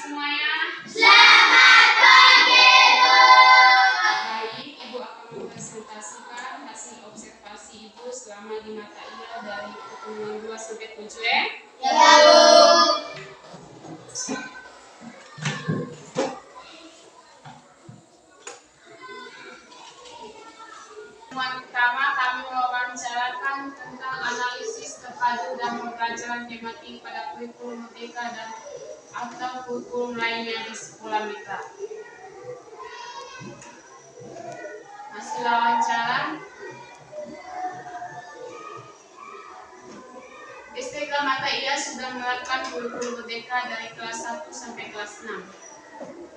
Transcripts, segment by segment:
semuanya. Selamat pagi, Bu. Baik, Ibu akan mempresentasikan hasil observasi Ibu selama di mata IA dari pertemuan 2 sampai 7 ya. Ya, Bu. Pertemuan pertama kami mewawancarakan tentang analisis terpadu dan pembelajaran tematik pada kurikulum Merdeka dan atau kurikulum lainnya di sekolah mitra. Hasil wawancara, STK Mata IA sudah menerapkan kurikulum Merdeka dari kelas 1 sampai kelas 6.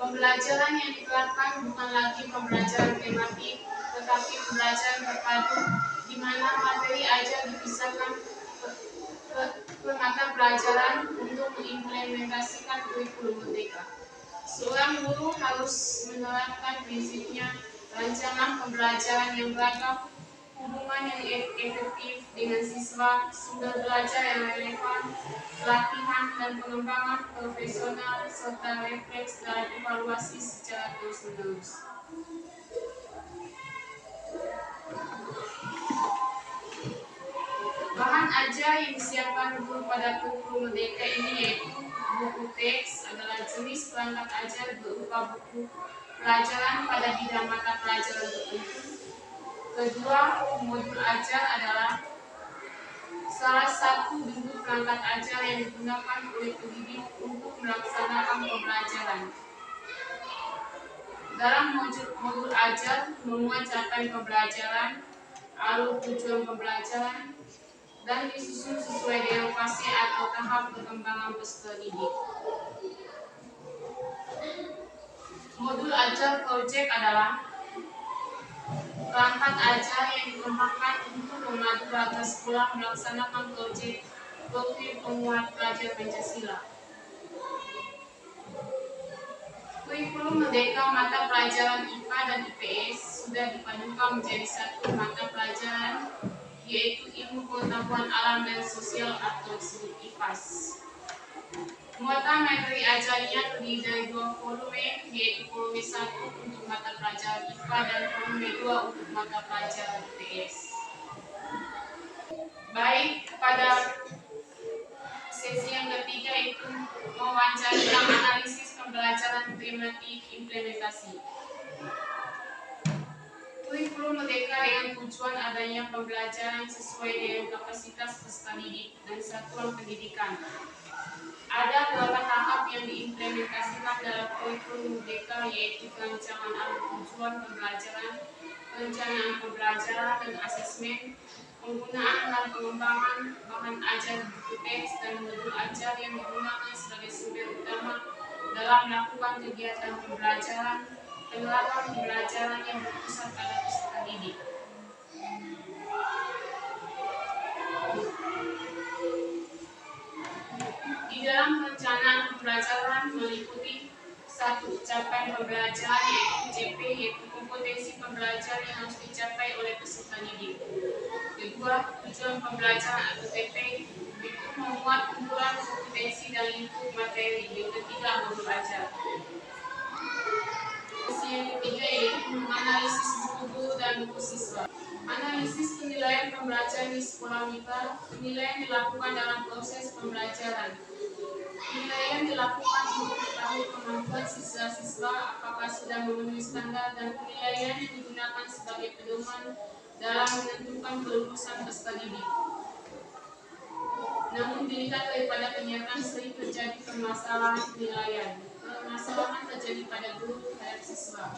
Pembelajaran yang diterapkan bukan lagi pembelajaran tematik, tetapi pembelajaran terpadu di mana materi ajar dipisahkan ke mata pelajaran untuk mengimplementasikan kurikulum Merdeka. Seorang guru harus menerapkan prinsipnya rancangan pembelajaran yang beragam, hubungan yang efektif dengan siswa, sumber belajar yang relevan, pelatihan dan pengembangan profesional, serta refleks dan evaluasi secara terus-menerus. Bahan ajar yang disiapkan guru pada kurikulum Merdeka ini yaitu buku teks adalah jenis perangkat ajar berupa buku pelajaran pada bidang mata pelajaran tertentu. Kedua, modul ajar adalah salah satu bentuk perangkat ajar yang digunakan oleh pendidik untuk melaksanakan pembelajaran. Dalam modul ajar memuat capaian pembelajaran, alur tujuan pembelajaran, dan disusun sesuai dengan fase atau tahap perkembangan peserta didik. Modul ajar projek adalah perangkat ajar yang dikembangkan untuk memadu warga sekolah melaksanakan proyek profil pemuat pelajar Pancasila. Kurikulum Merdeka mata pelajaran IPA dan IPS sudah dipadukan menjadi satu mata pelajaran, yaitu ilmu pengetahuan alam dan sosial atau disebut IPAS. Muatan materi ajarnya terdiri dari 2 volume, yaitu volume 1 untuk mata pelajaran IPA dan volume 2 untuk mata pelajaran IPS. Baik, pada sesi yang ketiga itu mewawancara tentang analisis pembelajaran tematik implementasi. Kurikulum Merdeka dengan tujuan adanya pembelajaran sesuai dengan kapasitas peserta didik dan satuan pendidikan. Ada beberapa tahap yang diimplementasikan dalam kurikulum Merdeka, yaitu perancangan alur tujuan pembelajaran, perencanaan pembelajaran dan asesmen, penggunaan dan pengembangan bahan ajar buku teks dan modul ajar yang digunakan sebagai sumber utama dalam melakukan kegiatan pembelajaran, penerapan pembelajaran yang berpusat pada peserta didik. Di dalam perencanaan pembelajaran meliputi 1. Capaian pembelajaran yaitu CP, yaitu kompetensi pembelajaran yang harus dicapai oleh peserta didik. Kedua, tujuan pembelajaran atau TP, itu memuat kumpulan kompetensi dan lingkup materi. Yang ketiga, modul ajar. Sesi yang ketiga yaitu menganalisis buku guru dan buku siswa. Analisis penilaian pembelajaran di sekolah mitra. Penilaian dilakukan dalam proses pembelajaran. Penilaian dilakukan untuk mengetahui kemampuan siswa-siswa apakah sudah memenuhi standar, dan penilaian digunakan sebagai pedoman dalam menentukan kelulusan peserta didik. Namun dilihat daripada kenyataan sering terjadi permasalahan penilaian. Permasalahan terjadi pada guru terhadap siswa.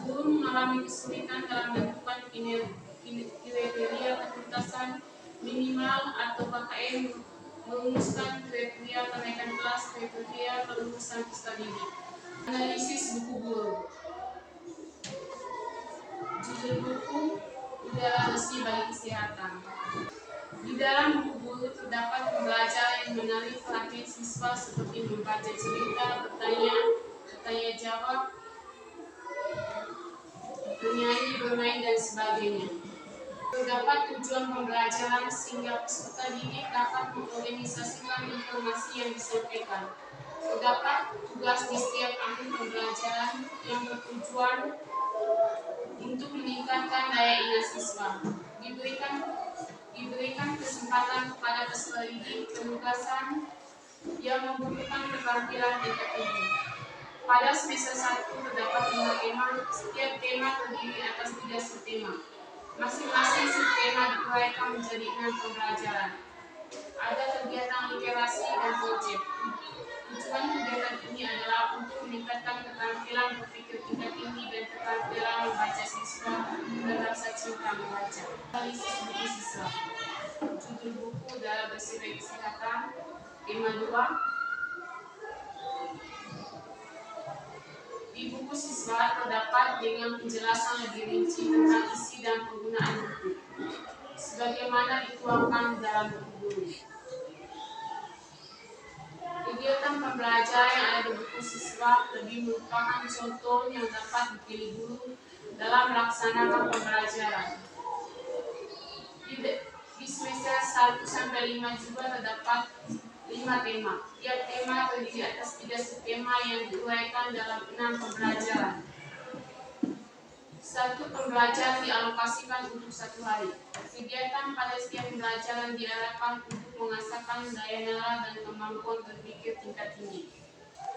Guru mengalami kesulitan dalam menentukan kriteria ketuntasan minimal atau KKM, merumuskan kriteria kenaikan kelas, kriteria kelulusan peserta didik. Analisis buku guru. Judul buku Udara Bersih bagi Kesehatan. Di dalam buku guru terdapat pembelajaran yang menarik perhatian siswa seperti membaca cerita, bertanya jawab, bernyanyi, bermain, dan sebagainya. Terdapat tujuan pembelajaran sehingga peserta didik dapat mengorganisasikan informasi yang disampaikan. Terdapat tugas tugas di setiap akhir pembelajaran yang bertujuan untuk meningkatkan daya ingat siswa. Diberikan kesempatan kepada peserta didik penugasan yang membutuhkan keterampilan tingkat tinggi. Pada semester 1 terdapat 5 tema, setiap tema terdiri atas 3 subtema. Masing-masing subtema diuraikan menjadi 6 pembelajaran. Ada kegiatan literasi dan proyek. Tujuan kegiatan ini adalah untuk meningkatkan keterampilan berpikir tingkat tinggi dan keterampilan membaca siswa dan rasa cinta membaca. Analisis buku siswa. Judul buku dalam bersifat kesehatan. Tema 2. Di buku siswa terdapat dengan penjelasan lebih rinci tentang isi dan penggunaan buku, sebagaimana dituangkan dalam buku guru. Kegiatan pembelajaran yang ada di buku siswa lebih merupakan contoh yang dapat dipilih guru dalam melaksanakan pembelajaran. Di semester 1 sampai 5 juga terdapat 5 tema. Tiap tema terdiri atas 3 subtema yang diuraikan dalam 6 pembelajaran. Satu pembelajaran dialokasikan untuk 1 hari. Kegiatan pada setiap pembelajaran diarahkan untuk mengasahkan daya nalar dan kemampuan berpikir tingkat tinggi.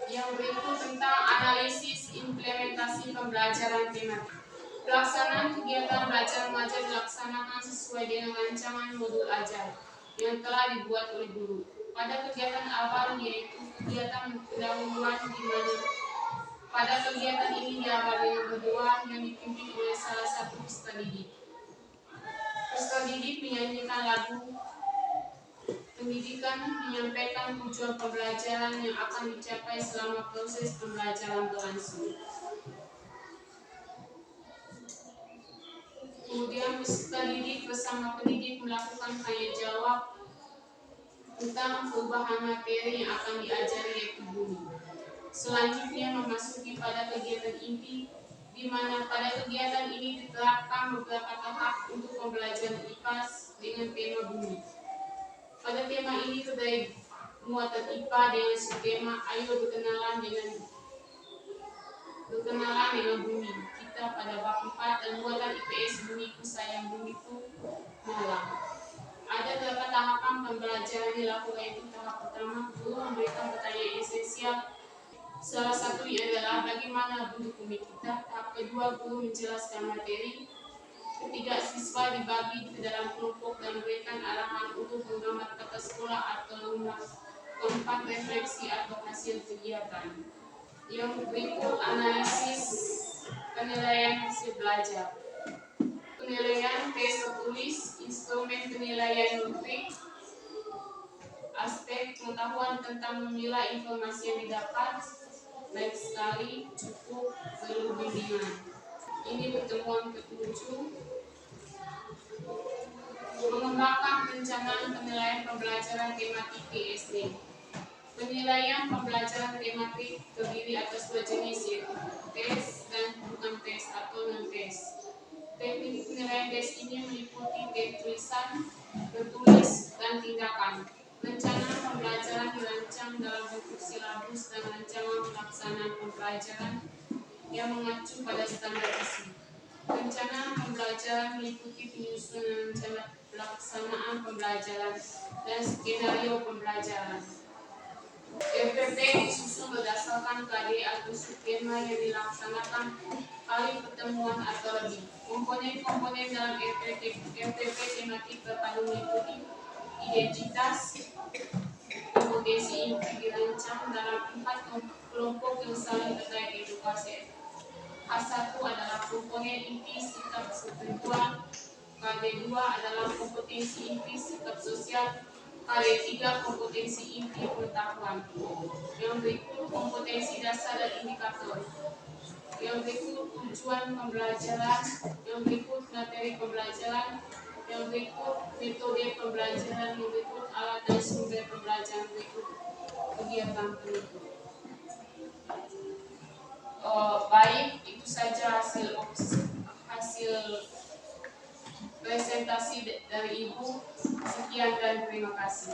Yang berikut tentang analisis implementasi pembelajaran tematik. Pelaksanaan kegiatan belajar mengajar dilaksanakan sesuai dengan rancangan modul ajar yang telah dibuat oleh guru. Pada kegiatan awal yaitu kegiatan pendahuluan di mana pada kegiatan ini diawali dengan berdoa yang dipimpin oleh salah satu peserta didik. Peserta didik menyanyikan lagu pendidikan, menyampaikan tujuan pembelajaran yang akan dicapai selama proses pembelajaran berlangsung. Kemudian peserta didik bersama pendidik melakukan tanya jawab tentang perubahan materi yang akan diajari yaitu bumi. Selanjutnya memasuki pada kegiatan inti, di mana pada kegiatan ini diterapkan beberapa tahap untuk pembelajaran IPA dengan tema bumi. Pada tema ini terdapat muatan IPA dengan subtema ayo berkenalan dengan bumi. Kita pada bab 4 dan muatan IPS bumiku sayang bumiku malam. Ada 8 tahapan pembelajaran dilakukan, yaitu tahap pertama guru memberikan pertanyaan esensial. Salah satunya adalah bagaimana bentuk bumi kita. Tahap kedua guru menjelaskan materi. Ketiga, siswa dibagi ke dalam kelompok dan memberikan arahan untuk menggambar tata sekolah atau rumah. Keempat, refleksi atau hasil kegiatan. Yang berikut analisis penilaian hasil belajar. Penilaian tes tertulis, instrumen penilaian nutrik, aspek pengetahuan tentang memilah informasi yang didapat, baik sekali, cukup, perlu bimbingan. Ini pertemuan ke-7. Mengembangkan perencanaan penilaian pembelajaran tematik PSD. Penilaian pembelajaran tematik terdiri atas 2 jenis, yaitu tes dan bukan tes atau non-tes. Teknik penilaian tes ini meliputi tes tulisan, tertulis, dan tindakan. Rencana pembelajaran dirancang dalam bentuk silabus dan rancangan pelaksanaan pembelajaran yang mengacu pada standar isi. Rencana pembelajaran meliputi penyusunan rencana pelaksanaan pembelajaran dan skenario pembelajaran. RPP disusun berdasarkan KD atau subtema yang dilaksanakan kali pertemuan atau lebih. Komponen-komponen dalam RPP tematik terpadu meliputi identitas, kompetensi inti dirancang dalam 4 kelompok yang saling terkait edukasi. K1 adalah komponen inti sikap spiritual, KD2 adalah kompetensi inti sikap sosial, KD3 kompetensi inti pengetahuan. Yang berikut kompetensi dasar dan indikator. Yang berikut tujuan pembelajaran. Yang berikut materi pembelajaran. Yang berikut metode pembelajaran. Yang berikut alat dan sumber pembelajaran. Berikut kegiatan penutup. Baik, itu saja hasil presentasi dari Ibu. Sekian dan terima kasih.